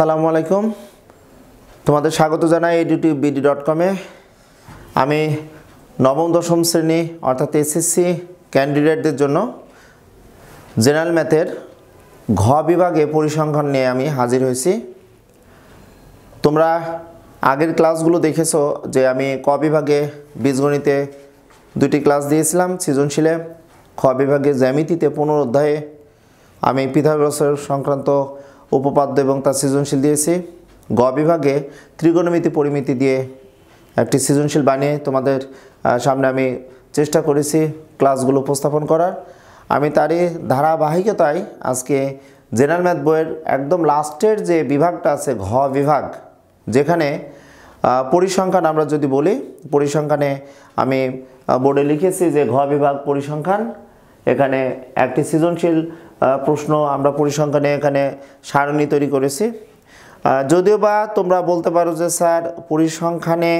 আসসালামু আলাইকুম। তোমাদের স্বাগত জানাই edutubebd.com এ। আমি নবম দশম শ্রেণী অর্থাৎ এসএসসি ক্যান্ডিডেটদের জন্য জেনারেল ম্যাথের ঘ বিভাগে পরিসংখ্যান নিয়ে আমি হাজির হয়েছি। তোমরা আগের ক্লাসগুলো দেখেছো যে আমি ক বিভাগে বীজগণিতে দুটি ক্লাস দিয়েছিলাম, সৃজনশীলে খ বিভাগে জ্যামিতিতে 15 অধ্যায়ে আমি পিথাগোরাসের সংক্রান্ত উপপাদ্য এবং তার সৃজনশীল দিয়েছি। গ বিভাগে ত্রিকোণমিতি পরিমিতি দিয়ে একটি সৃজনশীল বানিয়ে তোমাদের সামনে আমি চেষ্টা করেছি ক্লাসগুলো উপস্থাপন করার। আমি তারই ধারাবাহিকতায় আজকে জেনারেল ম্যাথ বইয়ের একদম লাস্টের যে বিভাগটা আছে ঘ বিভাগ, যেখানে পরিসংখ্যান আমরা যদি বলি, পরিসংখ্যানে আমি বোর্ডে লিখেছি যে ঘ বিভাগ পরিসংখ্যান। এখানে একটি সৃজনশীল প্রশ্ন আমরা পরিসংখ্যানে এখানে সারণী তৈরি করেছি। যদিও বা তোমরা বলতে পারো যে স্যার পরিসংখ্যানে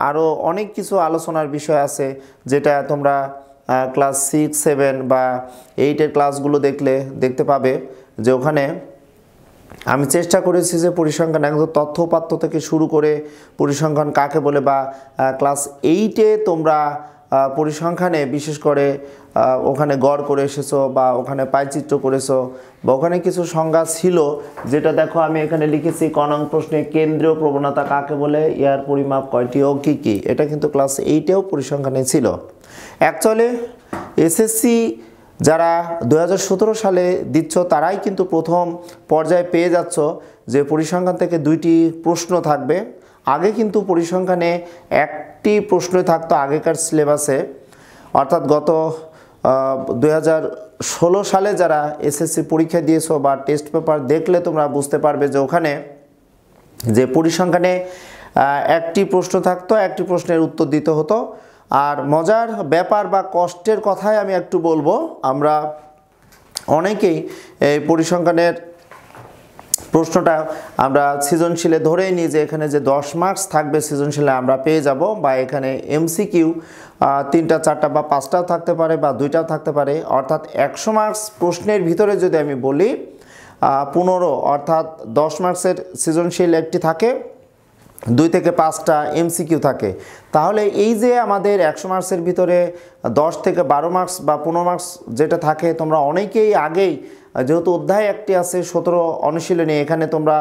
আরও অনেক কিছু আলোচনার বিষয় আছে, যেটা তোমরা ক্লাস 6, 7 বা 8-এর ক্লাসগুলো দেখতে পাবে যে ওখানে আমি চেষ্টা করেছি যে পরিসংখ্যান একদম তথ্য উপাত্ত থেকে শুরু করে পরিসংখ্যান কাকে বলে, বা ক্লাস 8-এ তোমরা পরিসংখ্যানে বিশেষ করে ওখানে গড় করে এসেছো বা ওখানে পাইচিত্র করেছো বা ওখানে কিছু সংজ্ঞা ছিল, যেটা দেখো আমি এখানে লিখেছি ক নং প্রশ্নে কেন্দ্রীয় প্রবণতা কাকে বলে, ইয়ার পরিমাপ কয়টি ও কী কী। এটা কিন্তু ক্লাস 8-এও পরিসংখ্যানে ছিল। অ্যাকচুয়ালি এসএসসি যারা 2017 সালে দিচ্ছ তারাই কিন্তু প্রথম পর্যায়ে পেয়ে যাচ্ছ যে পরিসংখ্যান থেকে 2টি প্রশ্ন থাকবে। আগে কিন্তু পরিসংখ্যানে একটি প্রশ্নই থাকতো আগেকার সিলেবাসে, অর্থাৎ গত 2016 সালে যারা এসএসসি পরীক্ষা দিয়েছো বা টেস্ট পেপার দেখলে তোমরা বুঝতে পারবে যে ওখানে যে পরিসংখ্যানে একটি প্রশ্ন থাকতো, একটি প্রশ্নের উত্তর দিতে হতো। আর মজার ব্যাপার বা কষ্টের কথাই আমি একটু বলবো, আমরা অনেকেই এই পরিসংখ্যানের প্রশ্নটা আমরা সৃজনশীলে ধরেই নিই যে এখানে যে 10 মার্কস থাকবে সৃজনশীলে আমরা পেয়ে যাব, বা এখানে এমসিকিউ 3টা 4টা বা 5টাও থাকতে পারে বা 2টাও থাকতে পারে। অর্থাৎ 100 মার্কস প্রশ্নের ভিতরে যদি আমি বলি 15 অর্থাৎ 10 মার্কসের সৃজনশীল একটি থাকে, 2 থেকে 5টা এমসিকিউ থাকে। তাহলে এই যে আমাদের 100 মার্কসের ভিতরে 10 থেকে 12 মার্কস বা 15 মার্কস যেটা থাকে, তোমরা অনেকেই আগেই যেহেতু অধ্যায় একটি আছে 17 অনুশীলনী, এখানে তোমরা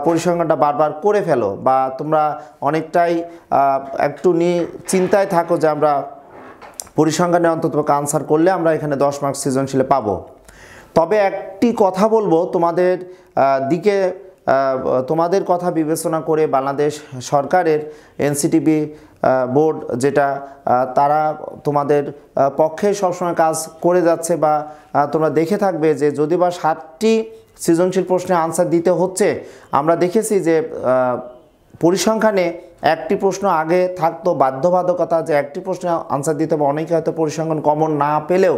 পরিসংখ্যানটা বারবার করে ফেলো বা তোমরা অনেকটাই একটু চিন্তায় থাকো যে আমরা পরিসংখ্যানে অন্তত আনসার করলে আমরা এখানে 10 মার্কস সৃজনশীলে পাবো। তবে একটি কথা বলবো তোমাদের দিকে, তোমাদের কথা বিবেচনা করে বাংলাদেশ সরকারের এনসিটিবি বোর্ড যেটা তারা তোমাদের পক্ষে সবসময় কাজ করে যাচ্ছে, বা তোমরা দেখে থাকবে যে যদি বা 7টি সৃজনশীল প্রশ্নে আনসার দিতে হচ্ছে, আমরা দেখেছি যে পরিসংখ্যানে একটি প্রশ্ন আগে থাকতো বাধ্যবাধকতা যে একটি প্রশ্নে আনসার দিতে হবে। অনেকে হয়তো পরিসংখ্যান কমন না পেলেও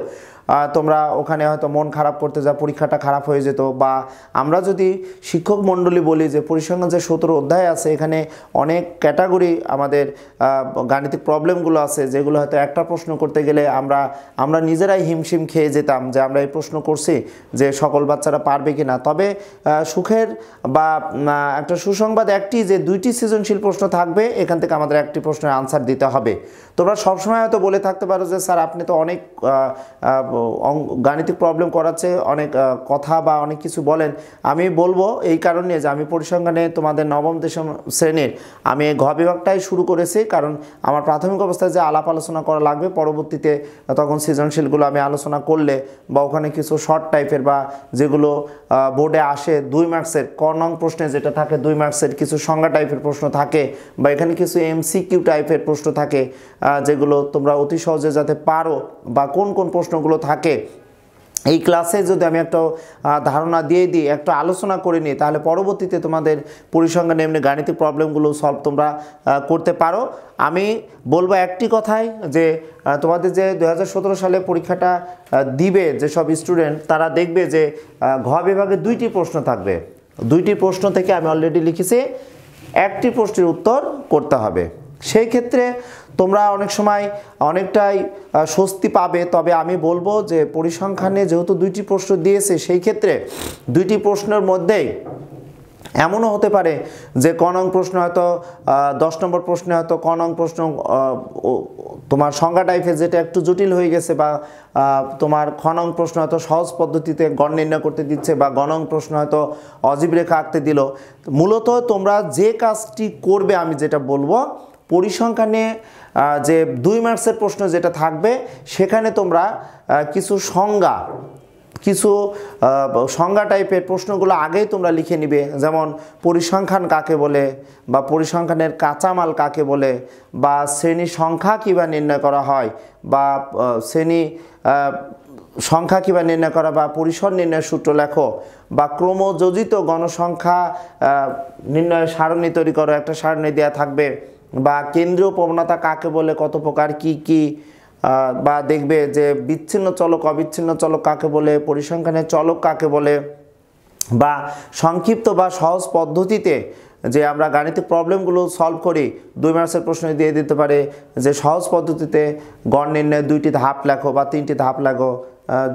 তোমরা ওখানে হয়তো মন খারাপ করতে যা পরীক্ষাটা খারাপ হয়ে যেত। বা আমরা যদি শিক্ষক মণ্ডলী বলি যে পরিসংখ্যান যে 17 অধ্যায় আছে, এখানে অনেক ক্যাটাগরি আমাদের গাণিতিক প্রবলেমগুলো আছে, যেগুলো হয়তো একটা প্রশ্ন করতে গেলে আমরা নিজেরাই হিমশিম খেয়ে যেতাম যে আমরা এই প্রশ্ন করছি যে সকল বাচ্চারা পারবে কি না। তবে সুখের বা একটা সুসংবাদ একটি যে 2টি সৃজনশীল প্রশ্ন থাকবে, এখান থেকে আমাদের একটি প্রশ্নের আনসার দিতে হবে। তোমরা সবসময় হয়তো বলে থাকতে পারো যে স্যার আপনি তো অনেক গাণিতিক প্রবলেম করাচ্ছে, অনেক কথা বা অনেক কিছু বলেন। আমি বলবো এই কারণে যে আমি পরিসংখ্যানে তোমাদের নবম দশম শ্রেণীর আমি ঘ বিভাগটাই শুরু করেছি, কারণ আমার প্রাথমিক অবস্থায় যে আলাপ আলোচনা করা লাগবে পরবর্তীতে তখন সৃজনশীলগুলো আমি আলোচনা করলে, বা ওখানে কিছু শর্ট টাইপের বা যেগুলো বোর্ডে আসে 2 মার্কসের ক নং প্রশ্নে যেটা থাকে 2 মার্কসের কিছু সংজ্ঞা টাইপের প্রশ্ন থাকে, বা এখানে কিছু এমসিকিউ টাইপের প্রশ্ন থাকে, যেগুলো তোমরা অতি সহজে যাতে পারো বা কোন কোন প্রশ্নগুলো থাকে এই ক্লাসে যদি আমি একটা ধারণা দিয়ে দিই, একটা আলোচনা করে নিই, তাহলে পরবর্তীতে তোমাদের পরিসংখ্যানে এমনি গাণিতিক প্রবলেমগুলো সলভ তোমরা করতে পারো। আমি বলবো একটি কথাই যে তোমাদের যে 2017 সালে পরীক্ষাটা দিবে যেসব স্টুডেন্ট, তারা দেখবে যে ঘ বিভাগে 2টি প্রশ্ন থাকবে। 2টি প্রশ্ন থেকে আমি অলরেডি লিখেছি একটি প্রশ্নের উত্তর করতে হবে। সেই ক্ষেত্রে তোমরা অনেক সময় অনেকটাই স্বস্তি পাবে। তবে আমি বলবো যে পরিসংখ্যানে যেহেতু 2টি প্রশ্ন দিয়েছে, সেই ক্ষেত্রে 2টি প্রশ্নের মধ্যেই এমনও হতে পারে যে ক নং প্রশ্ন হয়তো 10 নম্বর প্রশ্নে হয়তো ক নং প্রশ্ন তোমার সংজ্ঞা টাইপের যেটা একটু জটিল হয়ে গেছে, বা তোমার খ নং প্রশ্ন হয়তো সহজ পদ্ধতিতে গড় নির্ণয় করতে দিচ্ছে, বা গ নং প্রশ্ন হয়তো অজীব রেখা আঁকতে দিল। মূলত তোমরা যে কাজটি করবে আমি যেটা বলবো, পরিসংখ্যানে যে 2 মার্কসের প্রশ্ন যেটা থাকবে সেখানে তোমরা কিছু সংজ্ঞা টাইপের প্রশ্নগুলো আগেই তোমরা লিখে নিবে। যেমন পরিসংখ্যান কাকে বলে, বা পরিসংখ্যানের কাঁচামাল কাকে বলে, বা শ্রেণী সংখ্যা কীভাবে নির্ণয় করা হয়, বা শ্রেণী সংখ্যা কীভাবে নির্ণয় করা, বা পরিসর নির্ণয়ের সূত্র লেখো, বা ক্রমযোজিত গণসংখ্যা নির্ণয়ের সারণী তৈরি করো, একটা সারণী দেওয়া থাকবে, বা কেন্দ্রীয় প্রবণতা কাকে বলে, কত প্রকার কি কি, বা দেখবে যে বিচ্ছিন্ন চলক অবিচ্ছিন্ন চলক কাকে বলে, পরিসংখ্যানের চলক কাকে বলে, বা সংক্ষিপ্ত বা সহজ পদ্ধতিতে যে আমরা গাণিতিক প্রবলেমগুলো সলভ করি 2 মার্কসের প্রশ্ন দিয়ে দিতে পারে যে সহজ পদ্ধতিতে গড় নির্ণয়ের 2টি ধাপ লেখো বা 3টি ধাপ লেখো,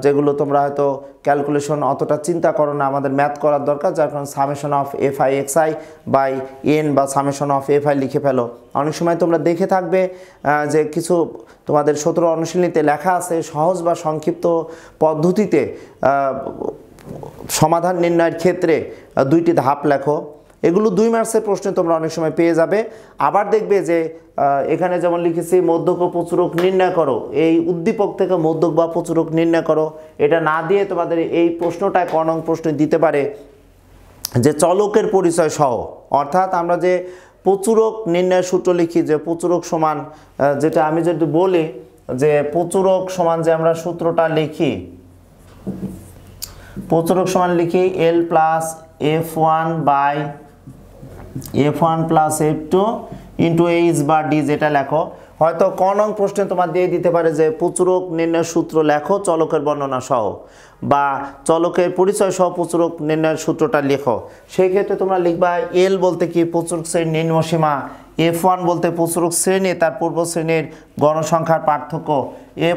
যেগুলো তোমরা হয়তো ক্যালকুলেশন অতটা চিন্তা করো না, আমাদের ম্যাথ করার দরকার, যার কারণে summation of F I X I by N বা সামেশন অফ এফ আই লিখে ফেলো। অনেক সময় তোমরা দেখে থাকবে যে কিছু তোমাদের 17 অনুশীলনীতে লেখা আছে সহজ বা সংক্ষিপ্ত পদ্ধতিতে সমাধান নির্ণয়ের ক্ষেত্রে 2টি ধাপ লেখো। এগুলো 2 মার্কসের প্রশ্নে তোমরা অনেক সময় পেয়ে যাবে। আবার দেখবে যে এখানে যেমন লিখেছি মধ্যক ও প্রচুরক নির্ণয় করো, এই উদ্দীপক থেকে মধ্যক বা প্রচুরক নির্ণয় করো। এটা না দিয়ে তোমাদের এই প্রশ্নটায় ক নং প্রশ্ন দিতে পারে যে চলকের পরিচয় সহ, অর্থাৎ আমরা যে প্রচুরক নির্ণয়ের সূত্র লিখি, যে প্রচুরক সমান, যেটা আমি যদি বলি যে প্রচুরক সমান যে আমরা সূত্রটা লিখি, প্রচুরক সমান লিখি L plus F1 by F1 plus F2 into H বা D, যেটা লেখো। হয়তো ক নং প্রশ্নে তোমার দিয়ে দিতে পারে যে প্রচুরক নির্ণয়ের সূত্র লেখো চলকের বর্ণনা সহ, বা চলকের পরিচয় সহ প্রচুরক নির্ণয়ের সূত্রটা লেখো। সেই ক্ষেত্রে তোমরা লিখবা L বলতে কি প্রচুরক শ্রেণীর নিম্নসীমা, F1 বলতে প্রচুরক শ্রেণী তার পূর্ব শ্রেণীর গণসংখ্যার পার্থক্য,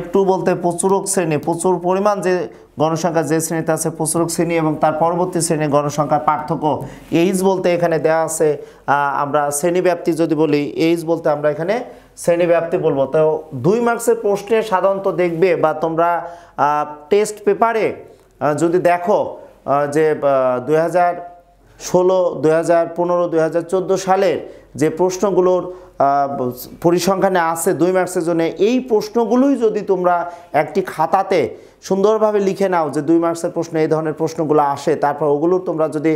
F2 বলতে প্রচুরক শ্রেণী প্রচুর পরিমাণ যে গণসংখ্যা যে শ্রেণীতে আছে প্রচুরক শ্রেণী এবং তার পরবর্তী শ্রেণীর গণসংখ্যার পার্থক্য, H বলতে এখানে দেওয়া আছে আমরা শ্রেণীব্যাপ্তি যদি বলি, H বলতে আমরা এখানে শ্রেণীব্যাপ্তি বলবো। তো 2 মার্কসের প্রশ্নে সাধারণত দেখবে বা তোমরা টেস্ট পেপারে যদি দেখো যে 2016, 2015, 2014 সালের যে প্রশ্নগুলোর পরিসংখ্যানে আছে 2 মার্কসের জন্য, এই প্রশ্নগুলোই যদি তোমরা একটি খাতাতে সুন্দরভাবে লিখে নাও যে 2 মার্কসের প্রশ্ন এই ধরনের প্রশ্নগুলো আসে, তারপর ওগুলোর তোমরা যদি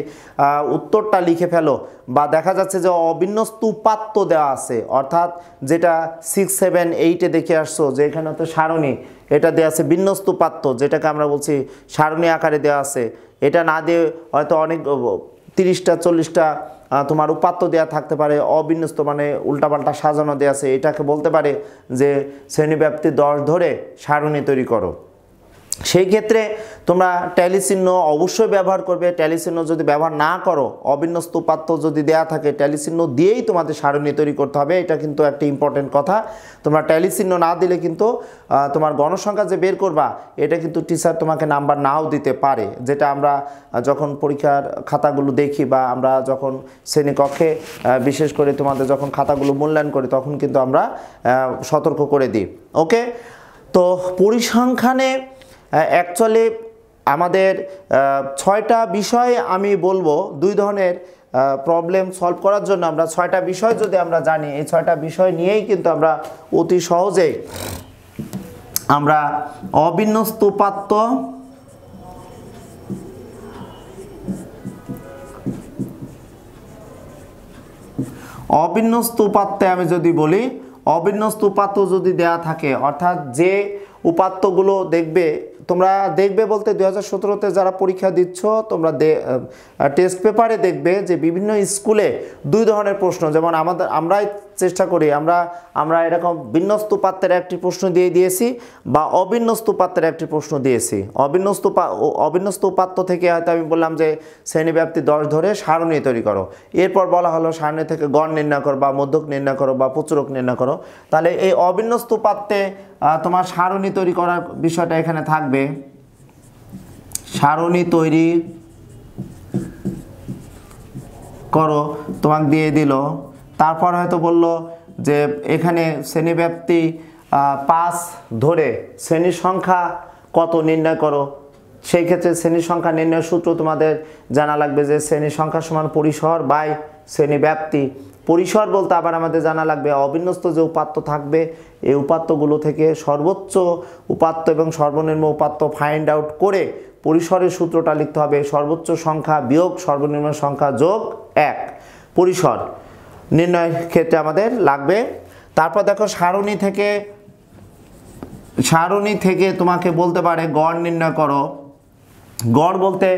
উত্তরটা লিখে ফেলো, বা দেখা যাচ্ছে যে অবিন্যস্ত উপাত্ত দেওয়া আছে, অর্থাৎ যেটা 6, 7, 8-এ দেখে আসছো যে এখানে তো সারণী, এটা দেওয়া আছে বিন্যস্ত উপাত্ত, যেটাকে আমরা বলছি সারণী আকারে দেওয়া আছে। এটা না দিয়ে হয়তো অনেক 30টা 40টা তোমার উপাত্ত দেওয়া থাকতে পারে, অবিন্যস্ত মানে উল্টাপাল্টা সাজানো দেওয়া আছে, এটাকে বলতে পারে যে শ্রেণীব্যাপ্তি 10 ধরে সারণী তৈরি করো। সেই ক্ষেত্রে তোমরা ট্যালি চিহ্ন অবশ্যই ব্যবহার করবে। ট্যালি চিহ্ন যদি ব্যবহার না করো, অবিন্যস্ত উপাত্ত যদি দেয়া থাকে, ট্যালি চিহ্ন দিয়েই তোমাদের সারণী তৈরি করতে হবে। এটা কিন্তু একটা ইম্পর্টেন্ট কথা। তোমরা ট্যালি চিহ্ন না দিলে কিন্তু তোমার গণসংখ্যা যে বের করবা, এটা কিন্তু টিচার তোমাকে নাম্বার নাও দিতে পারে, যেটা আমরা যখন পরীক্ষার খাতাগুলো দেখি বা আমরা যখন শ্রেণীকক্ষে বিশেষ করে তোমাদের যখন খাতাগুলো মূল্যায়ন করি, তখন কিন্তু আমরা সতর্ক করে দিই। ওকে, তো পরিসংখ্যানে অ্যাকচুয়ালি আমাদের 6টা বিষয় আমি বলবো, 2 ধরনের প্রবলেম সলভ করার জন্য আমরা 6টা বিষয় যদি আমরা জানি, এই 6টা বিষয় নিয়েই কিন্তু আমরা অতি সহজেই আমরা অবিন্যস্ত উপাত্ত, অবিন্যস্ত উপাত্তে আমি যদি বলি, অবিন্যস্ত উপাত্ত যদি দেয়া থাকে, অর্থাৎ যে উপাত্তগুলো দেখবে তোমরা দেখবে বলতে 2017-তে যারা পরীক্ষা দিচ্ছ তোমরা টেস্ট পেপারে দেখবে যে বিভিন্ন স্কুলে 2 ধরনের প্রশ্ন, যেমন আমরাই চেষ্টা করি, আমরা এরকম বিন্যস্ত উপাত্তের একটি প্রশ্ন দিয়ে দিয়েছি বা অবিন্যস্ত উপাত্তের একটি প্রশ্ন দিয়েছি। অবিন্যস্ত উপাত্ত থেকে হয়তো আমি বললাম যে শ্রেণীব্যাপ্তি 10 ধরে সারণী তৈরি করো, এরপর বলা হলো সারণী থেকে গড় নির্ণয় করো বা মধ্যক নির্ণয় করো বা প্রচুরক নির্ণয় করো। তাহলে এই অবিন্যস্ত উপাত্তে তোমার সারণী তৈরি করার বিষয়টা এখানে থাকবে। সারণী তৈরি করো, তোমাকে দিয়ে দিল। তারপর হয়তো বলল যে এখানে শ্রেণীব্যাপ্তি 5 ধরে শ্রেণীর সংখ্যা কত নির্ণয় করো। সেই ক্ষেত্রে শ্রেণীর সংখ্যা নির্ণয়ের সূত্র তোমাদের জানা লাগবে যে শ্রেণীর সংখ্যা সমান পরিসর বাই শ্রেণীব্যাপ্তি। পরিসর বলতে আবার আমাদের জানা লাগবে অবিন্যস্ত যে উপাত্ত থাকবে এই উপাত্তগুলো থেকে সর্বোচ্চ উপাত্ত এবং সর্বনিম্ন উপাত্ত ফাইন্ড আউট করে পরিসরের সূত্রটা লিখতে হবে সর্বোচ্চ সংখ্যা বিয়োগ সর্বনিম্ন সংখ্যা যোগ 1। পরিসর নির্ণয়ের ক্ষেত্রে আমাদের লাগবে। তারপর দেখো সারণী থেকে তোমাকে বলতে পারে গড় নির্ণয় করো। গড় বলতে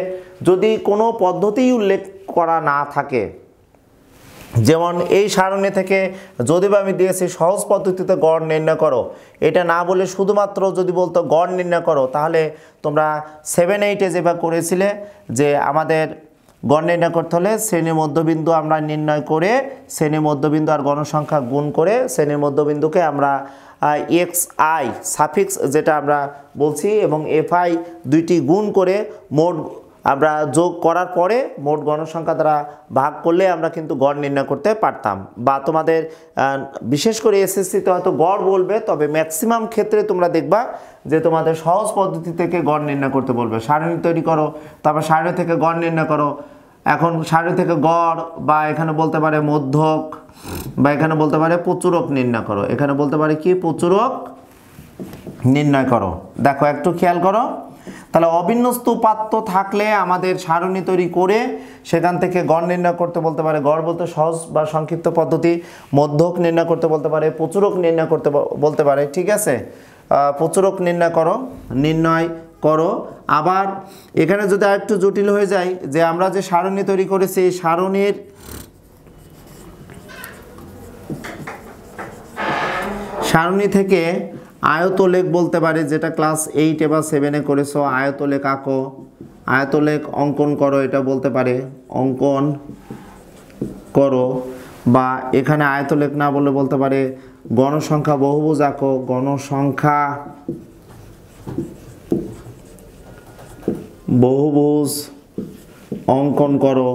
যদি কোনো পদ্ধতি উল্লেখ করা না থাকে, যেমন এই সারণী থেকে যদি বা আমি দিয়েছি সহজ পদ্ধতিতে গড় নির্ণয় করো, এটা না বলে শুধুমাত্র যদি বলতো গড় নির্ণয় করো, তাহলে তোমরা 7-8 যেভাবে করেছিলে যে আমাদের গড় নির্ণয় করতে হলে শ্রেণীর মধ্যবিন্দু আমরা নির্ণয় করে শ্রেণীর মধ্যবিন্দু আর গণসংখ্যা গুণ করে শ্রেণীর মধ্যবিন্দুকে আমরা xi সাফিক্স যেটা আমরা বলছি এবং fi দুইটি গুণ করে মোট আমরা যোগ করার পরে মোট গণসংখ্যা দ্বারা ভাগ করলে আমরা কিন্তু গড় নির্ণয় করতে পারতাম। বা তোমাদের বিশেষ করে এসএসসিতে হয়তো গড় বলবে, তবে ম্যাক্সিমাম ক্ষেত্রে তোমরা দেখবা যে তোমাদের সহজ পদ্ধতি থেকে গড় নির্ণয় করতে বলবে। সারণী তৈরি করো, তারপর সারণী থেকে গড় নির্ণয় করো। এখন সারণী থেকে গড় বা এখানে বলতে পারে মধ্যক বা এখানে বলতে পারে প্রচুরক নির্ণয় করো। এখানে বলতে পারে কি প্রচুরক নির্ণয় করো। দেখো একটু খেয়াল করো, তাহলে অবিন্যস্ত উপাত্ত থাকলে আমাদের সারণী তৈরি করে সেখান থেকে গড় নির্ণয় করতে বলতে পারে। গড় বলতে সহজ বা সংক্ষিপ্ত পদ্ধতি। মধ্যক নির্ণয় করতে বলতে পারে, প্রচুরক নির্ণয় করতে বলতে পারে। ঠিক আছে, প্রচুরক নির্ণয় করো। আবার এখানে যদি আরেকটু জটিল হয়ে যায় যে আমরা যে সারণী তৈরি করেছি এই সারণী থেকে আয়তলেখ বলতে পারে, যেটা ক্লাস 8 বা 7 করেছো। আয়তলেখ আঁকো, আয়তলেখ অঙ্কন করো, এটা বলতে পারে অঙ্কন করো। বা এখানে আয়তলেখ না বলে বলতে পারে গণসংখ্যা বহুভুজ আঁকো, গণসংখ্যা বহুভুজ অঙ্কন করো।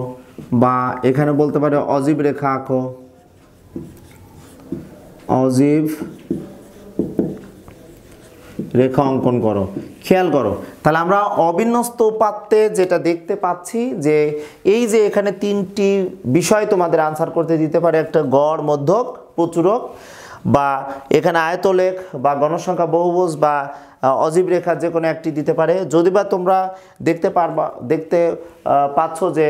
বা এখানে বলতে পারে অজীব রেখা আঁকো, অজীব রেখা অঙ্কন করো। খেয়াল করো, তাহলে আমরা অবিন্যস্ত উপাত্তে যেটা দেখতে পাচ্ছি যে এই যে এখানে 3টি বিষয় তোমাদের আনসার করতে দিতে পারে, একটা গড়, মধ্যক, প্রচুরক, বা এখানে আয়তলেখ বা গণসংখ্যা বহুভুজ বা অজীব রেখা যে কোনো একটি দিতে পারে। যদি বা তোমরা দেখতে পাচ্ছ যে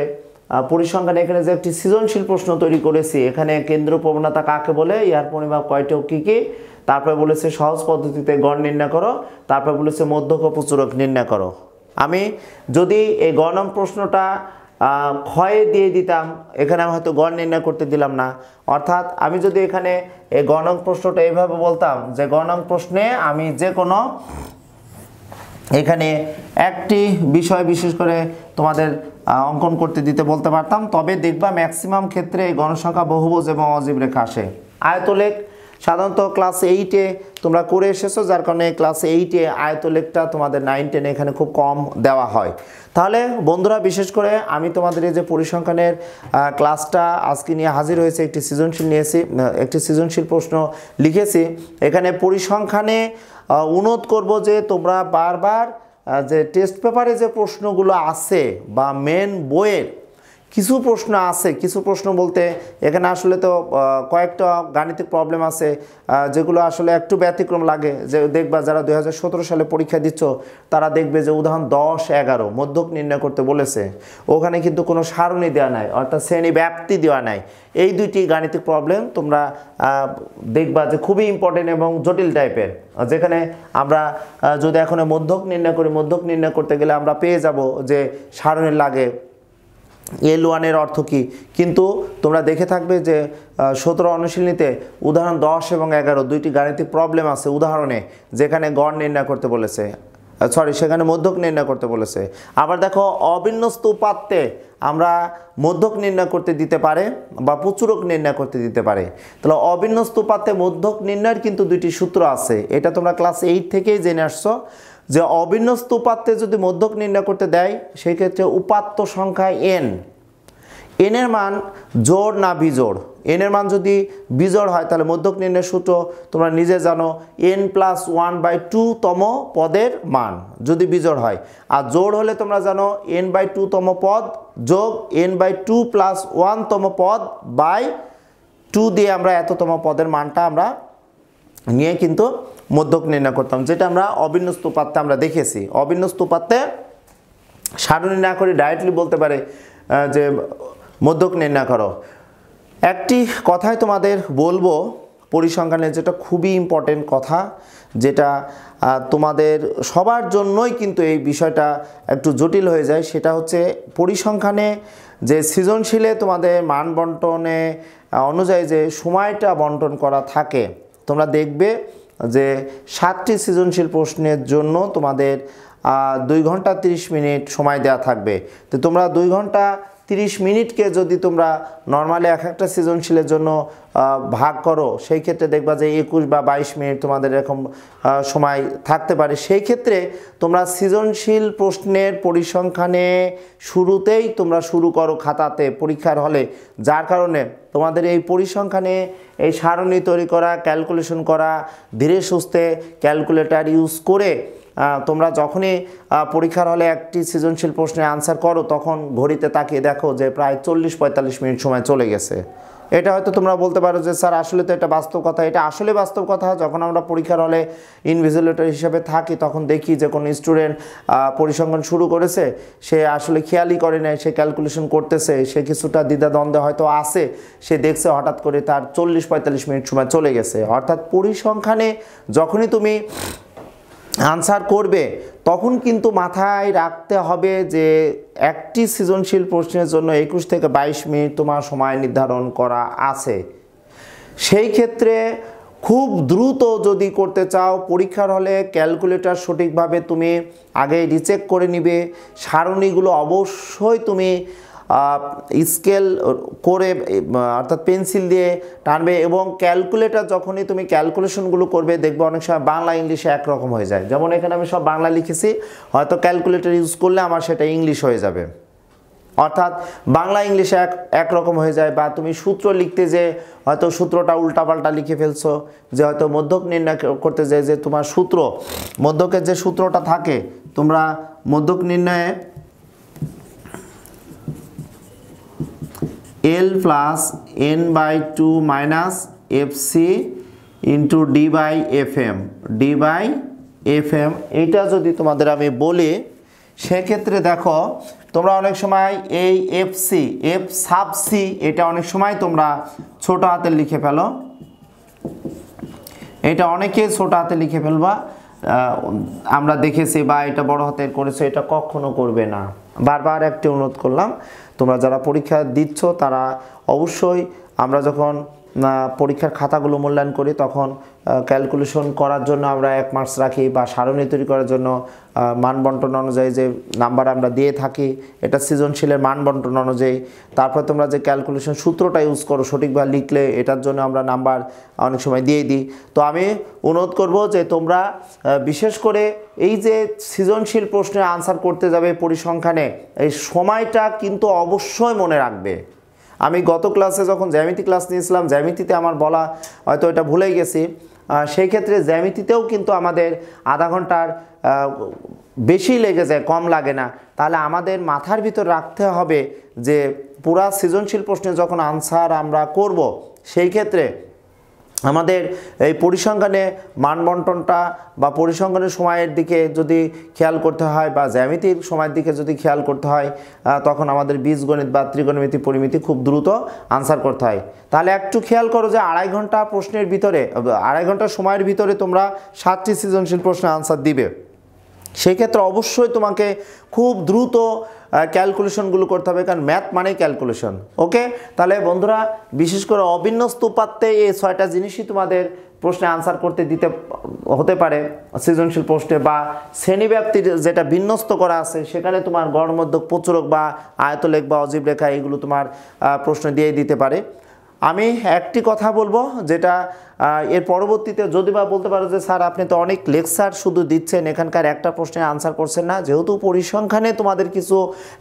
পরিসংখ্যানে এখানে যে একটি সৃজনশীল প্রশ্ন তৈরি করেছি, এখানে কেন্দ্র প্রবণতা কাকে বলে, ইহার পরিমাপ কয়টি ও কী, তারপরে বলেছে সহজ পদ্ধতিতে গড় নির্ণয় করো, তারপরে বলেছে মধ্যক ও প্রচুরক নির্ণয় করো। আমি যদি এই গড় নং প্রশ্নটা ক্ষয়ে দিয়ে দিতাম, এখানে আমি হয়তো গড় নির্ণয় করতে দিলাম না। অর্থাৎ আমি যদি এখানে এই গড় নং প্রশ্নটা এইভাবে বলতাম যে গড় নং প্রশ্নে আমি যে কোনো এখানে একটি বিষয় বিশেষ করে তোমাদের অঙ্কন করতে দিতে বলতে পারতাম, তবে দেখবা ম্যাক্সিমাম ক্ষেত্রে এই গণসংখ্যা বহুভুজ এবং অজীব রেখা আসে। আয়তলেখ সাধারণত ক্লাস 8-এ তোমরা করে এসেছো, যার কারণে ক্লাস 8-এ আয়তলেখটা তোমাদের 9-10 এখানে খুব কম দেওয়া হয়। তাহলে বন্ধুরা, বিশেষ করে আমি তোমাদের এই যে পরিসংখ্যানের ক্লাসটা আজকে নিয়ে হাজির হয়েছে, একটি সৃজনশীল প্রশ্ন লিখেছি। এখানে পরিসংখ্যানে অনুরোধ করব যে তোমরা বারবার যে টেস্ট পেপারে যে প্রশ্নগুলো আছে বা মেন বইয়ের কিছু প্রশ্ন আছে, কিছু প্রশ্ন বলতে এখানে আসলে তো কয়েকটা গাণিতিক প্রবলেম আছে যেগুলো আসলে একটু ব্যতিক্রম লাগে। যে দেখবা যারা 2017 সালে পরীক্ষা দিচ্ছ তারা দেখবে যে উদাহরণ 10-11 মধ্যক নির্ণয় করতে বলেছে, ওখানে কিন্তু কোনো সারণী দেওয়া নাই, অর্থাৎ শ্রেণী ব্যাপ্তি দেওয়া নাই। এই দুইটি গাণিতিক প্রবলেম তোমরা দেখবা যে খুবই ইম্পর্টেন্ট এবং জটিল টাইপের, যেখানে আমরা যদি এখন মধ্যক নির্ণয় করি, মধ্যক নির্ণয় করতে গেলে আমরা পেয়ে যাব যে সারণী লাগে L1 এর অর্থ কী। কিন্তু তোমরা দেখে থাকবে যে 17 অনুশীলনীতে উদাহরণ 10 এবং 11 দুইটি গাণিতিক প্রবলেম আছে উদাহরণে, যেখানে গড় নির্ণয় করতে বলেছে, সেখানে মধ্যক নির্ণয় করতে বলেছে। আবার দেখো অবিন্যস্ত উপাত্তে আমরা মধ্যক নির্ণয় করতে দিতে পারে বা প্রচুরক নির্ণয় করতে দিতে পারে। তাহলে অবিন্যস্ত উপাত্তে মধ্যক নির্ণয়ের কিন্তু দুইটি সূত্র আছে, এটা তোমরা ক্লাস 8 থেকেই জেনে আসছো যে অবিন্যস্ত উপাত্তে যদি মধ্যক নির্ণয় করতে দেয় সেই ক্ষেত্রে উপাত্ত সংখ্যা n, এন এর মান জোড় না বিজোড়, এন এর মান যদি বিজোড় হয় তাহলে মধ্যক নির্ণয়ের সূত্র তোমরা নিজে জানো, n+1/2 তম পদের মান যদি বিজোড় হয়, আর জোড় হলে তোমরা জানো n/2 তম পদ যোগ n/2 + 1 তম পদ বাই 2 দিয়ে আমরা এততম পদের মানটা আমরা নিয়ে কিন্তু মধ্যক নির্ণয় করতাম, যেটা আমরা অবিন্যস্ত উপাত্তে আমরা দেখেছি। অবিন্যস্ত উপাত্তে সারণী না করে ডাইরেক্টলি বলতে পারে যে মধ্যক নির্ণয় করো। একটি কথাই তোমাদের বলবো পরিসংখ্যানের, যেটা খুবই ইম্পর্টেন্ট কথা, যেটা তোমাদের সবার জন্যই কিন্তু এই বিষয়টা একটু জটিল হয়ে যায়, সেটা হচ্ছে পরিসংখ্যানে যে সৃজনশীলে তোমাদের মান বন্টনে অনুযায়ী যে সময়টা বন্টন করা থাকে, তোমরা দেখবে যে 7টি সৃজনশীল প্রশ্নের জন্য তোমাদের 2 ঘন্টা 30 মিনিট সময় দেওয়া থাকবে। তো তোমরা 2 ঘন্টা 30 মিনিটকে যদি তোমরা নর্মালি এক একটা সৃজনশীলের জন্য ভাগ করো, সেই ক্ষেত্রে দেখবা যে 21 বা 22 মিনিট তোমাদের এরকম সময় থাকতে পারে। সেই ক্ষেত্রে তোমরা সৃজনশীল প্রশ্নের পরিসংখ্যানে শুরুতেই তোমরা শুরু করো খাতাতে পরীক্ষার হলে, যার কারণে তোমাদের এই পরিসংখ্যানে এই সারণী তৈরি করা, ক্যালকুলেশন করা, ধীরে সুস্থে ক্যালকুলেটর ইউজ করে তোমরা যখনই পরীক্ষার হলে একটি সৃজনশীল প্রশ্নের আনসার করো, তখন ঘড়িতে তাকিয়ে দেখো যে প্রায় 40-45 মিনিট সময় চলে গেছে। এটা হয়তো তোমরা বলতে পারো যে স্যার আসলে তো এটা বাস্তব কথা। এটা আসলে বাস্তব কথা। যখন আমরা পরীক্ষার হলে ইনভিজিলেটর হিসেবে থাকি, তখন দেখি যে কোনো স্টুডেন্ট পরিসংখ্যান শুরু করেছে, সে আসলে খেয়ালই করে নাই, সে ক্যালকুলেশন করতেছে, সে কিছুটা দ্বিধাদ্বন্দ্বে হয়তো আছে, সে দেখছে হঠাৎ করে তার 40-45 মিনিট সময় চলে গেছে। অর্থাৎ পরিসংখ্যানে যখনই তুমি আনসার করবে, তখন কিন্তু মাথায় রাখতে হবে যে একটি সৃজনশীল প্রশ্নের জন্য 21 থেকে 22 মিনিট তোমার সময় নির্ধারণ করা আছে। সেই ক্ষেত্রে খুব দ্রুত যদি করতে চাও, পরীক্ষার হলে ক্যালকুলেটর সঠিকভাবে তুমি আগে রিচেক করে নিবে, সারণীগুলো অবশ্যই তুমি স্কেল করে অর্থাৎ পেন্সিল দিয়ে টানবে, এবং ক্যালকুলেটর যখনই তুমি ক্যালকুলেশনগুলো করবে দেখবে অনেক সময় বাংলা ইংলিশে একরকম হয়ে যায়। যেমন এখানে আমি সব বাংলা লিখেছি, হয়তো ক্যালকুলেটর ইউজ করলে আমার সেটা ইংলিশ হয়ে যাবে, অর্থাৎ বাংলা ইংলিশে একরকম হয়ে যায়। বা তুমি সূত্র লিখতে যে হয়তো সূত্রটা উল্টাপাল্টা লিখে ফেলছো, যে হয়তো মধ্যক নির্ণয় করতে যায় যে তোমার সূত্র, মধ্যকের যে সূত্রটা থাকে, তোমরা মধ্যক নির্ণয়ে L + n/2 - fc × d/fm এইটা যদি তোমাদের আমি বলি, সেক্ষেত্রে দেখো তোমরা অনেক সময় এই f sub c এটা অনেক সময় তোমরা ছোট হাতে লিখে ফেলো, এটা অনেকে ছোট হাতে লিখে ফেলবা, আমরা দেখেছি, বা এটা বড় হাতের করেছো, এটা কখনো করবে না। বারবার একটি অনুরোধ করলাম, তোমরা যারা পরীক্ষা দিচ্ছ তারা অবশ্যই, আমরা যখন পরীক্ষার খাতাগুলো মূল্যায়ন করি তখন ক্যালকুলেশন করার জন্য আমরা 1 মার্কস রাখি, বা সারণী তৈরি করার জন্য মান বন্টন অনুযায়ী যে নাম্বার আমরা দিয়ে থাকি, এটা সৃজনশীলের মান বন্টন অনুযায়ী। তারপর তোমরা যে ক্যালকুলেশন সূত্রটা ইউজ করো সঠিকভাবে লিখলে, এটার জন্য আমরা নাম্বার অনেক সময় দিয়ে দিই। তো আমি অনুরোধ করব যে তোমরা বিশেষ করে এই যে সৃজনশীল প্রশ্নের আনসার করতে যাবে পরিসংখ্যানে, এই সময়টা কিন্তু অবশ্যই মনে রাখবে। আমি গত ক্লাসে যখন জ্যামিতি ক্লাস নিয়েছিলাম, জ্যামিতিতে আমার বলা হয়তো এটা ভুলেই গেছি, সেই ক্ষেত্রে জ্যামিতিতেও কিন্তু আমাদের আধা ঘন্টার বেশি লেগে যায়, কম লাগে না। তাহলে আমাদের মাথার ভিতর রাখতে হবে যে পুরা সৃজনশীল প্রশ্নে যখন আনসার আমরা করব, সেই ক্ষেত্রে আমাদের এই পরিসংখ্যানে মান বন্টনটা বা পরিসংখ্যানের সময়ের দিকে যদি খেয়াল করতে হয়, বা জ্যামিতির সময়ের দিকে যদি খেয়াল করতে হয়, তখন আমাদের বীজগণিত বা ত্রিকোণমিতি পরিমিতি খুব দ্রুত আনসার করতে হয়। তাহলে একটু খেয়াল করো যে 2.5 ঘন্টা প্রশ্নের ভিতরে, 2.5 ঘন্টা সময়ের ভিতরে তোমরা 7টি সৃজনশীল প্রশ্নের আনসার দিবে। সেই ক্ষেত্রে অবশ্যই তোমাকে খুব দ্রুত ক্যালকুলেশনগুলো করতে হবে, কারণ ম্যাথ মানেই ক্যালকুলেশন। ওকে, তাহলে বন্ধুরা, বিশেষ করে অবিন্যস্ত উপাত্তে এই 6টা জিনিসই তোমাদের প্রশ্নে আনসার করতে দিতে হতে পারে সৃজনশীল প্রশ্নে, বা শ্রেণীব্যাপ্তির যেটা বিন্যস্ত করা আছে সেখানে তোমার গড়, মধ্যক, প্রচুরক বা আয়তলেখ বা অজীব রেখা, এগুলো তোমার প্রশ্ন দিয়ে দিতে পারে। আমি একটি কথা বলবো, যেটা এর পরবর্তীতে যদি বা বলতে পারো যে স্যার আপনি তো অনেক লেকচার শুধু দিচ্ছেন, এখানকার একটা প্রশ্নের আনসার করছেন না, যেহেতু পরিসংখ্যানে তোমাদের কিছু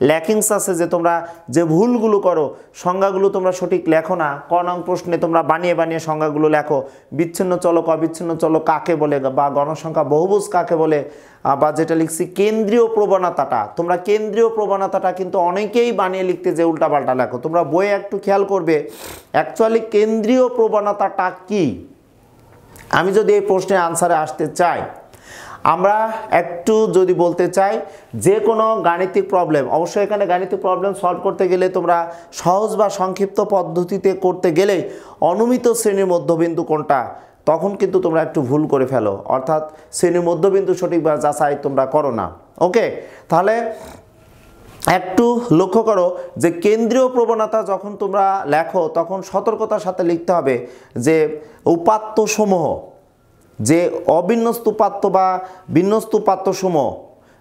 ল্যাকিংস আছে, যে তোমরা যে ভুলগুলো করো, সংজ্ঞাগুলো তোমরা সঠিক লেখো না, ক নং প্রশ্নে তোমরা বানিয়ে বানিয়ে সংজ্ঞাগুলো লেখো, বিচ্ছিন্ন চলক অবিচ্ছিন্ন চলক কাকে বলে, বা গণসংখ্যা বহুভুজ কাকে বলে, বা যেটা লিখছি কেন্দ্রীয় প্রবণতাটা, তোমরা কেন্দ্রীয় প্রবণতাটা কিন্তু অনেকেই বানিয়ে লিখতে যে উল্টাপাল্টা লেখো। তোমরা বইয়ে একটু খেয়াল করবে অ্যাকচুয়ালি কেন্দ্রীয় প্রবণতাটা কি। আমি যদি এই প্রশ্নের আনসারে আসতে চাই, আমরা একটু যদি বলতে চাই যে কোনো গাণিতিক প্রবলেম, অবশ্যই এখানে গাণিতিক প্রবলেম সলভ করতে গেলে তোমরা সহজ বা সংক্ষিপ্ত পদ্ধতিতে করতে গেলে অনুমিত শ্রেণীর মধ্যবিন্দু কোনটা, তখন কিন্তু তোমরা একটু ভুল করে ফেলো, অর্থাৎ শ্রেণীর মধ্যবিন্দু সঠিকভাবে যাচাই তোমরা করো না। ওকে, তাহলে একটু লক্ষ্য করো যে কেন্দ্রীয় প্রবণতা যখন তোমরা লেখো তখন সতর্কতার সাথে লিখতে হবে যে উপাত্তসমূহ, যে অবিন্যস্ত উপাত্ত বা বিন্যস্ত উপাত্তসমূহ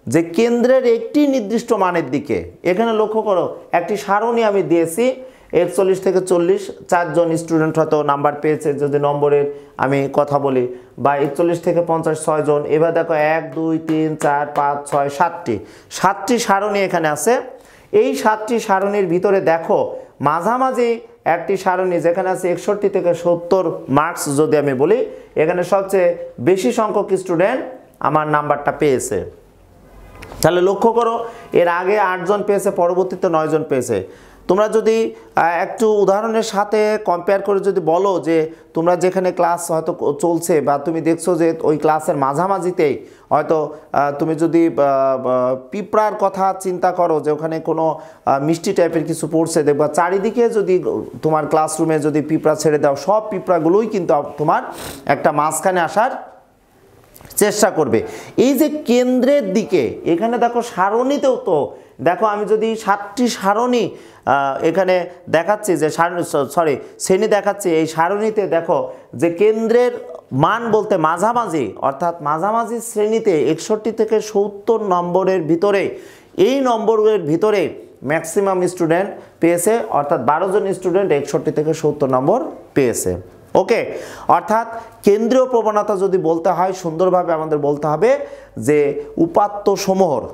যে কেন্দ্রের একটি নির্দিষ্ট মানের দিকে। এখানে লক্ষ্য করো একটি সারণী আমি দিয়েছি, 41 থেকে 40 চারজন স্টুডেন্ট হয়তো নাম্বার পেয়েছে যদি নম্বরের আমি কথা বলি, বা 41 থেকে 50 6 জন। এবার দেখো 1 2 3 4 5 6 7টি সারণী এখানে আছে। এই 7টি সারণীর ভিতরে দেখো মাঝামাঝি একটি সারণী যেখানে আছে 61 থেকে 70 মার্কস যদি আমি বলি, এখানে সবচেয়ে বেশি সংখ্যক স্টুডেন্ট আমার নাম্বারটা পেয়েছে। তাহলে লক্ষ্য করো এর আগে 8 জন পেয়েছে, পরবর্তীতে 9 জন পেয়েছে। তোমরা যদি একটু উদাহরণের সাথে কম্পেয়ার করে যদি বলো যে তোমরা যেখানে ক্লাস হয়তো চলছে বা তুমি দেখছো যে ওই ক্লাসের মাঝামাঝিতেই হয়তো তুমি যদি পিঁপড়ার কথা চিন্তা করো যে ওখানে কোনো মিষ্টি টাইপের কিছু পড়ছে, দেখবা চারিদিকে যদি তোমার ক্লাসরুমে যদি পিঁপড়া ছেড়ে দাও, সব পিঁপড়াগুলোই কিন্তু তোমার একটা মাঝখানে আসার চেষ্টা করবে। এই যে কেন্দ্রের দিকে এখানে দেখো সারণীতেও তো দেখো, আমি যদি 7টি সারণী এখানে দেখাচ্ছি যে শ্রেণী দেখাচ্ছি, এই সারণীতে দেখো যে কেন্দ্রের মান বলতে মাঝামাঝি, অর্থাৎ মাঝামাঝি শ্রেণীতে 61 থেকে 70 নম্বরের ভিতরে, এই নম্বরের ভিতরে ম্যাক্সিমাম স্টুডেন্ট পেয়েছে, অর্থাৎ 12 জন স্টুডেন্ট 61 থেকে 70 নম্বর পেয়েছে। ওকে, অর্থাৎ কেন্দ্রীয় প্রবণতা যদি বলতে হয় সুন্দরভাবে আমাদের বলতে হবে যে উপাত্তসমূহর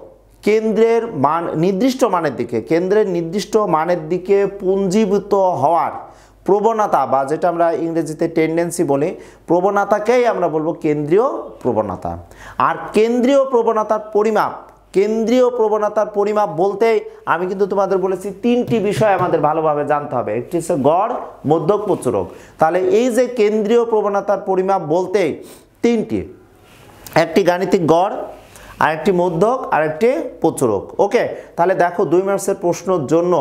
কেন্দ্রের মান নির্দিষ্ট মানের দিকে, কেন্দ্রের নির্দিষ্ট মানের দিকে পুঞ্জীভূত হওয়ার প্রবণতা, বা যেটা আমরা ইংরেজিতে টেন্ডেন্সি বলি, প্রবণতাকেই আমরা বলবো কেন্দ্রীয় প্রবণতা। আর কেন্দ্রীয় প্রবণতার পরিমাপ, কেন্দ্রীয় প্রবণতার পরিমাপ বলতে আমি কিন্তু তোমাদের বলেছি 3টি বিষয় আমাদের ভালোভাবে জানতে হবে। একটি হচ্ছে গড়, মধ্যক, প্রচুরক। তাহলে এই যে কেন্দ্রীয় প্রবণতার পরিমাপ বলতে 3টি, একটি গাণিতিক গড়, আরেকটি মধ্যক, আরেকটি প্রচুরক। ওকে, তাহলে দেখো 2 মার্কসের প্রশ্নের জন্য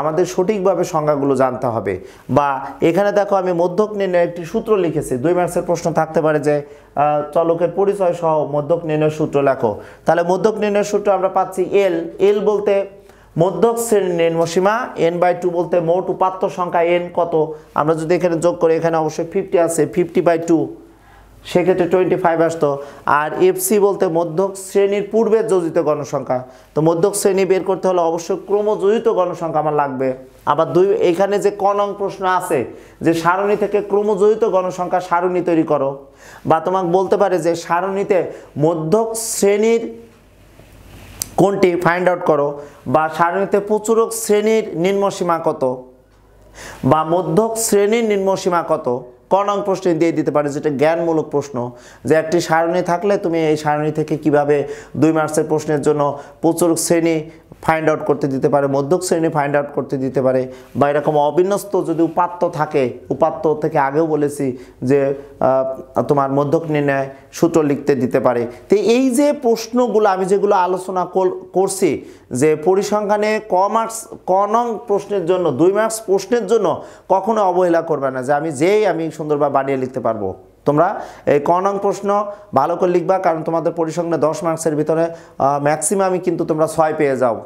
আমাদের সঠিকভাবে সংজ্ঞাগুলো জানতে হবে। বা এখানে দেখো আমি মধ্যক নির্ণয়ের একটি সূত্র লিখেছি। 2 মার্কসের প্রশ্ন থাকতে পারে যে চলকের পরিচয় সহ মধ্যক নির্ণয়ের সূত্র লেখো। তাহলে মধ্যক নির্ণয়ের সূত্র আমরা পাচ্ছি এল বলতে মধ্যক শ্রেণীর নিম্নসীমা, n/2 বলতে মোট উপাত্ত সংখ্যা n কত, আমরা যদি এখানে যোগ করি, এখানে অবশ্যই 50 আছে, 50/2 সেক্ষেত্রে 25 আসতো। আর এফসি বলতে মধ্যক শ্রেণীর পূর্বের যোজিত গণসংখ্যা, তো মধ্যক শ্রেণী বের করতে হলে অবশ্যই ক্রমযোজিত গণসংখ্যা আমার লাগবে। আবার এখানে যে ক নং প্রশ্ন আছে যে সারণী থেকে ক্রমযোজিত গণসংখ্যা সারণী তৈরি করো, বা তোমাকে বলতে পারে যে সারণীতে মধ্যক শ্রেণীর কোনটি ফাইন্ড আউট করো, বা সারণীতে প্রচুরক শ্রেণীর নিম্নসীমা কত, বা মধ্যক শ্রেণীর নিম্নসীমা কত, ক নং প্রশ্নে দিয়ে দিতে পারে, যেটা জ্ঞানমূলক প্রশ্ন, যে একটি সারণী থাকলে তুমি এই সারণী থেকে কিভাবে 2 মার্কসের প্রশ্নের জন্য প্রচুরক শ্রেণী ফাইন্ড আউট করতে দিতে পারে, মধ্যক শ্রেণী ফাইন্ড আউট করতে দিতে পারে, বা এরকম অবিন্যস্ত যদি উপাত্ত থাকে, উপাত্ত থেকে আগেও বলেছি যে তোমার মধ্যক নির্ণয় সূত্র লিখতে দিতে পারে। তো এই যে প্রশ্নগুলো আমি যেগুলো আলোচনা করছি, যে পরিসংখ্যানে ক নং প্রশ্নের জন্য 2 মার্কস প্রশ্নের জন্য কখনো অবহেলা করবে না যে আমি সুন্দরভাবে বানিয়ে লিখতে পারবো। তোমরা এই ক নং প্রশ্ন ভালো করে লিখবা, কারণ তোমাদের পরিসংখ্যানে 10 মার্কসের ভিতরে ম্যাক্সিমামই কিন্তু তোমরা 6 পেয়ে যাও,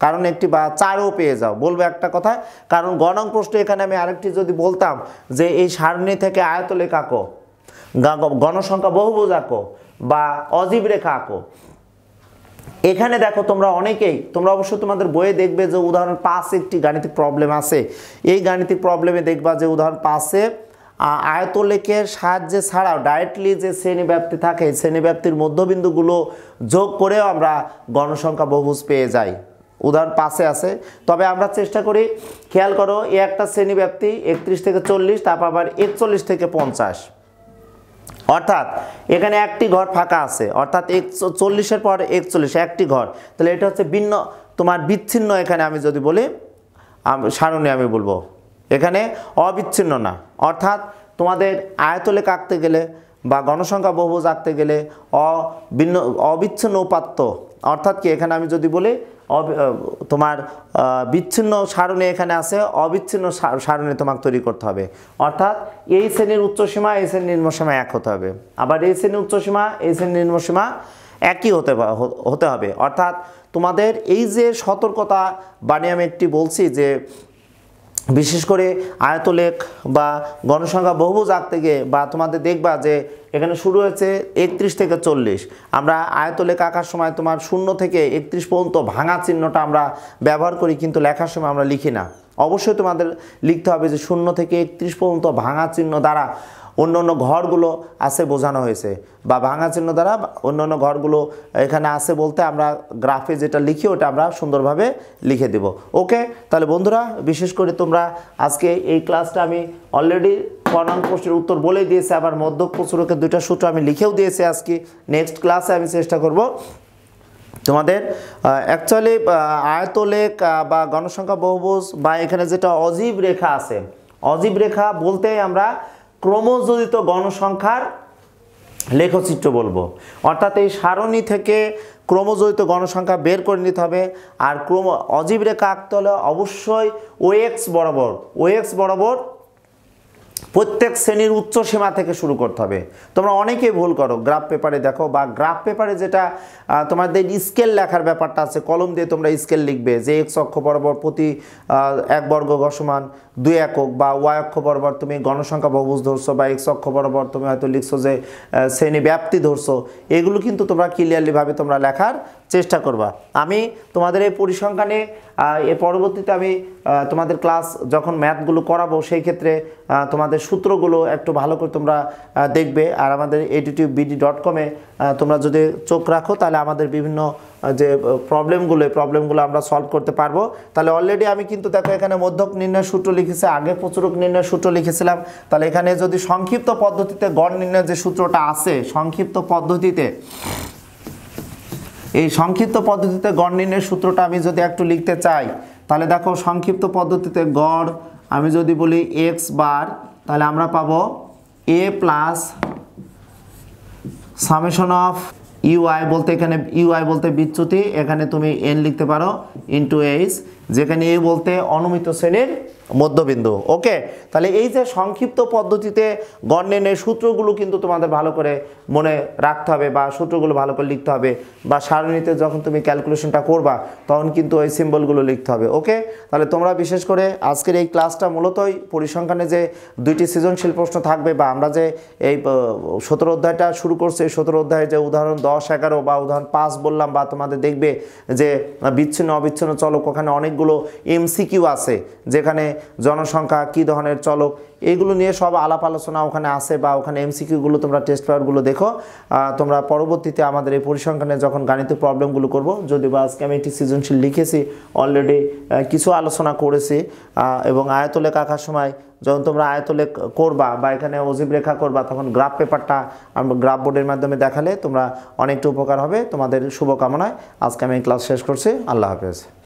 কারণ একটি বা 4ও পেয়ে যাও। বলবো একটা কথা, কারণ গ নং প্রশ্ন এখানে আমি আরেকটি যদি বলতাম যে এই সারণী থেকে আয়তলেখ আঁকো, গণসংখ্যা বহুভুজ আঁকো, বা অজীব রেখা আঁকো, এখানে দেখো তোমরা অনেকেই, তোমরা অবশ্যই তোমাদের বইয়ে দেখবে যে উদাহরণ 5 একটি গাণিতিক প্রবলেম আছে। এই গাণিতিক প্রবলেমে দেখবা যে উদাহরণ 5-এ আয়তলেখের সাহায্যে ছাড়াও ডাইরেক্টলি যে শ্রেণীব্যাপ্তি থাকে শ্রেণীব্যাপ্তির মধ্যবিন্দুগুলো যোগ করেও আমরা গণসংখ্যা বহুভুজ পেয়ে যাই। উদাহরণ 5-এ আছে। তবে আমরা চেষ্টা করি, খেয়াল করো, এই একটা শ্রেণীব্যাপ্তি 31 থেকে 40, তারপর আবার 41 থেকে 50, অর্থাৎ এখানে একটি ঘর ফাঁকা আছে, অর্থাৎ 40-এর পর 41 একটি ঘর। তাহলে এটা হচ্ছে তোমার বিচ্ছিন্ন। এখানে আমি যদি বলি সারণী, আমি বলবো এখানে অবিচ্ছিন্ন না। অর্থাৎ তোমাদের আয়তলেখ আঁকতে গেলে বা গণসংখ্যা বহুভুজ আঁকতে গেলে অবিচ্ছিন্ন উপাত্ত, অর্থাৎ কি এখানে আমি যদি বলি তোমার বিচ্ছিন্ন সারণী এখানে আছে, অবিচ্ছিন্ন সারণী তোমাকে তৈরি করতে হবে। অর্থাৎ এই শ্রেণীর উচ্চসীমা এই শ্রেণীর নিম্নসীমা এক হতে হবে, আবার এই শ্রেণীর উচ্চসীমা এই শ্রেণীর নিম্নসীমা একই হতে হবে। অর্থাৎ তোমাদের এই যে সতর্কতা বাণী আমি একটি বলছি যে বিশেষ করে আয়তলেখ বা গণসংখ্যা বহুভুজ আঁকতে গিয়ে বা তোমাদের দেখবা যে এখানে শুরু হয়েছে 31 থেকে 40, আমরা আয়তলেখ আঁকার সময় তোমার 0 থেকে 31 পর্যন্ত ভাঙা চিহ্নটা আমরা ব্যবহার করি, কিন্তু লেখার সময় আমরা লিখি না। অবশ্যই তোমাদের লিখতে হবে যে 0 থেকে 31 পর্যন্ত ভাঙা চিহ্ন দ্বারা অন্য অন্য ঘরগুলো আছে বোঝানো হয়েছে, বা ভাঙা চিহ্ন দ্বারা অন্য অন্য ঘরগুলো এখানে আছে বলতে আমরা গ্রাফে যেটা লিখি ওটা আমরা সুন্দরভাবে লিখে দেব। ওকে, তাহলে বন্ধুরা, বিশেষ করে তোমরা আজকে এই ক্লাসটা আমি অলরেডি কর্ণাঙ্ক প্রশ্নের উত্তর বলেই দিয়েছি, আবার মধ্যক প্রচুরকের 2টা সূত্র আমি লিখেও দিয়েছি। আজকে নেক্সট ক্লাসে আমি চেষ্টা করব তোমাদের অ্যাকচুয়ালি আয়তলেখ বা গণসংখ্যা বহুভুজ বা এখানে যেটা অজীব রেখা আছে, অজীব রেখা বলতে আমরা ক্রমযোজিত গণসংখ্যার লেখচিত্র বলবো। অর্থাৎ এই সারণী থেকে ক্রমযোজিত গণসংখ্যা বের করে নিতে হবে। আর অজীব রেখা আঁকতে হলে অবশ্যই ওএক্স বরাবর প্রত্যেক শ্রেণীর উচ্চ সীমা থেকে শুরু করতে হবে। তোমরা অনেকেই ভুল করো, গ্রাফ পেপারে দেখো বা গ্রাফ পেপারে যেটা তোমাদের স্কেল লেখার ব্যাপারটা আছে, কলম দিয়ে তোমরা স্কেল লিখবে যে এক্স অক্ষ বরাবর প্রতি 1 বর্গ গড় সমান 2 একক, বা ওয়াই অক্ষ বরাবর তুমি গণসংখ্যা বহুভুজ ধরছো, বা এক্স অক্ষ বরাবর তুমি হয়তো লিখছো যে শ্রেণী ব্যাপ্তি ধরছো। এগুলো কিন্তু তোমরা ক্লিয়ারলিভাবে তোমরা লেখার চেষ্টা করবা। আমি তোমাদের এই পরিসংখ্যানে এর পরবর্তীতে আমি তোমাদের ক্লাস যখন ম্যাথগুলো করাবো সেই ক্ষেত্রে তোমাদের সূত্রগুলো একটু ভালো করে তোমরা দেখবে। আর আমাদের edutubebd.com-এ তোমরা যদি চোখ রাখো তাহলে আমাদের বিভিন্ন যে প্রবলেমগুলো আমরা সলভ করতে পারবো। তাহলে অলরেডি আমি কিন্তু দেখো এখানে মধ্যক নির্ণয় সূত্র লিখেছি, আগে প্রচুরক নির্ণয় সূত্র লিখেছিলাম। তাহলে এখানে যদি সংক্ষিপ্ত পদ্ধতিতে গড় নির্ণয় যে সূত্রটা আছে, সংক্ষিপ্ত পদ্ধতিতে এই সংক্ষিপ্ত পদ্ধতিতে গড় নির্ণয়ের সূত্রটা আমি যদি একটু লিখতে চাই, তাহলে দেখো সংক্ষিপ্ত পদ্ধতিতে গড় আমি যদি বলি এক্স বার, তাহলে আমরা পাবো এ প্লাস সামেশন অফ ইউআই বলতে, এখানে ইউআই বলতে বিচ্যুতি, এখানে তুমি এন লিখতে পারো ইন্টু এইচ, যেখানে এ বলতে অনুমিত শ্রেণীর মধ্যবিন্দু। ওকে, তাহলে এই যে সংক্ষিপ্ত পদ্ধতিতে গড় নির্ণয়ের সূত্রগুলো কিন্তু তোমাদের ভালো করে মনে রাখতে হবে, বা সূত্রগুলো ভালো করে লিখতে হবে, বা সারণীতে যখন তুমি ক্যালকুলেশনটা করবা তখন কিন্তু ওই সিম্বলগুলো লিখতে হবে। ওকে, তাহলে তোমরা বিশেষ করে আজকের এই ক্লাসটা মূলতই পরিসংখ্যানে যে 2টি সৃজনশীল প্রশ্ন থাকবে, বা আমরা যে এই 17 অধ্যায়টা শুরু করছি, এই 17 অধ্যায়ে যে উদাহরণ 10, 11 বা উদাহরণ 5 বললাম, বা তোমাদের দেখবে যে বিচ্ছিন্ন অবিচ্ছিন্ন চলক, ওখানে অনেকগুলো এমসিকিউ আছে, যেখানে জনসংখ্যা কী ধরনের চলক, এইগুলো নিয়ে সব আলাপ আলোচনা ওখানে আছে, বা ওখানে এমসিকিউগুলো তোমরা টেস্ট পেপারগুলো দেখো। তোমরা পরবর্তীতে আমাদের এই পরিসংখ্যানে যখন গাণিতিক প্রবলেমগুলো করব, যদি বা আজকে আমি একটি সৃজনশীল লিখেছি, অলরেডি কিছু আলোচনা করেছি, এবং আয়তলেখ আঁকার সময় যখন তোমরা আয়তলেখ করবা বা এখানে অজীব রেখা করবা, তখন গ্রাফ পেপারটা গ্রাফ বোর্ডের মাধ্যমে দেখালে তোমরা অনেকটা উপকার হবে। তোমাদের শুভকামনায় আজকে আমি ক্লাস শেষ করছি। আল্লাহ হাফেজ।